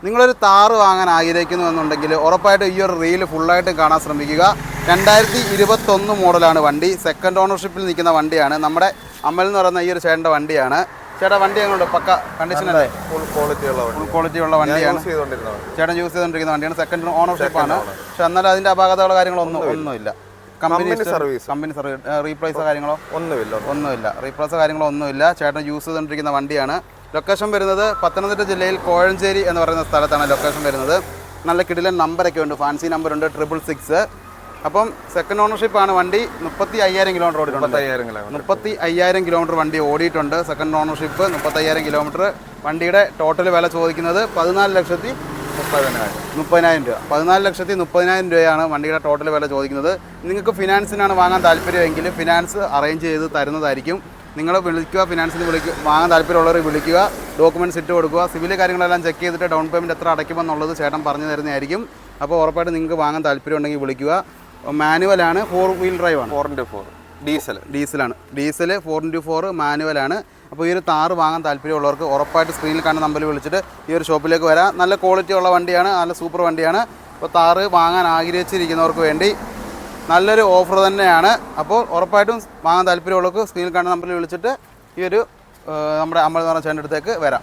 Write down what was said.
നിങ്ങളൊരു താറ് വാങ്ങാൻ ആഗ്രഹിക്കുന്നു എന്നുണ്ടെങ്കിൽ ഉറപ്പായിട്ടും ഈ ഒരു റീൽ ഫുള്ളായിട്ട് കാണാൻ ശ്രമിക്കുക. 2021 മോഡലാണ് വണ്ടി. സെക്കൻഡ് ഓണർഷിപ്പിൽ നിൽക്കുന്ന വണ്ടിയാണ്. നമ്മുടെ അമൽ എന്ന് പറയുന്ന ഈ ഒരു ചേട്ടൻ്റെ വണ്ടിയാണ്. ചേട്ടാ വണ്ടി ഞങ്ങളുണ്ട് പക്ക കണ്ടീഷനല്ലേ? ഫുൾ ക്വാളിറ്റി ഉള്ള വണ്ടിയാണ്. ചേട്ടൻ യൂസ് ചെയ്തുകൊണ്ടിരിക്കുന്ന വണ്ടിയാണ്. സെക്കൻഡ് ഓണർഷിപ്പാണ്. പക്ഷെ എന്നാലും അതിൻ്റെ അപാകതകളോ കാര്യങ്ങളൊന്നുമില്ല. കമ്പനി സർവീസ് റീപ്ലേസോ കാര്യങ്ങളോ ഒന്നുമില്ല. റീപ്ലേസോ കാര്യങ്ങളോ ഒന്നുമില്ല. ചേട്ടൻ യൂസ് ചെയ്തുകൊണ്ടിരിക്കുന്ന വണ്ടിയാണ്. ലൊക്കേഷൻ വരുന്നത് പത്തനംതിട്ട ജില്ലയിൽ കോഴഞ്ചേരി എന്ന് പറയുന്ന സ്ഥലത്താണ് ലൊക്കേഷൻ വരുന്നത്. നല്ല കിടിലൻ നമ്പറൊക്കെ ഉണ്ട്. ഫാൻസി നമ്പറുണ്ട് 666. അപ്പം സെക്കൻഡ് ഓണർഷിപ്പാണ്. വണ്ടി 35,000 കിലോമീറ്റർ ഓടിയിട്ടുണ്ട്. 35,000 കിലോമീറ്റർ വണ്ടി ഓടിയിട്ടുണ്ട്. Second ownership 35,000 kilometre. വണ്ടിയുടെ ടോട്ടൽ വില ചോദിക്കുന്നത് 14,30,000 രൂപ. 14,30,000 രൂപയാണ് വണ്ടിയുടെ ടോട്ടൽ വില ചോദിക്കുന്നത്. നിങ്ങൾക്ക് ഫിനാൻസിനാണ് വാങ്ങാൻ താല്പര്യമെങ്കിൽ ഫിനാൻസ് അറേഞ്ച് ചെയ്ത് തരുന്നതായിരിക്കും. നിങ്ങൾ വിളിക്കുക, ഫിനാൻസിന് വാങ്ങാൻ താല്പര്യമുള്ളവർ വിളിക്കുക, ഡോക്യുമെൻറ്റ്സ് ഇട്ട് കൊടുക്കുക. സിവിൽ കാര്യങ്ങളെല്ലാം ചെക്ക് ചെയ്തിട്ട് ഡൗൺ പേയ്മെൻറ്റ് എത്ര അടയ്ക്കുമെന്നുള്ളത് ചേട്ടൻ പറഞ്ഞു തരുന്നതായിരിക്കും. അപ്പോൾ ഉറപ്പായിട്ട് നിങ്ങൾക്ക് വാങ്ങാൻ താല്പര്യമുണ്ടെങ്കിൽ വിളിക്കുക. മാനുവലാണ്, 4 വീൽ ഡ്രൈവ് ആണ്. 4x4 ഡീസലാണ്. Diesel 4x4 മാനുവലാണ്. അപ്പോൾ ഈ ഒരു താറ് വാങ്ങാൻ താല്പര്യമുള്ളവർക്ക് ഉറപ്പായിട്ട് സ്ക്രീനിൽ കാണുന്ന നമ്പറിൽ വിളിച്ചിട്ട് ഈ ഒരു ഷോപ്പിലേക്ക് വരാം. നല്ല ക്വാളിറ്റി ഉള്ള വണ്ടിയാണ്, നല്ല സൂപ്പർ വണ്ടിയാണ്. അപ്പോൾ താറ് വാങ്ങാൻ ആഗ്രഹിച്ചിരിക്കുന്നവർക്ക് വേണ്ടി നല്ലൊരു ഓഫർ തന്നെയാണ്. അപ്പോൾ ഉറപ്പായിട്ടും വാങ്ങാൻ താല്പര്യമുള്ളവർക്ക് സ്ക്രീനിൽ കാണുന്ന നമ്പറിൽ വിളിച്ചിട്ട് ഈ ഒരു നമ്മുടെ അമൽ എന്ന് പറഞ്ഞ ചേട്ടൻ്റെ അടുത്തേക്ക് വരാം.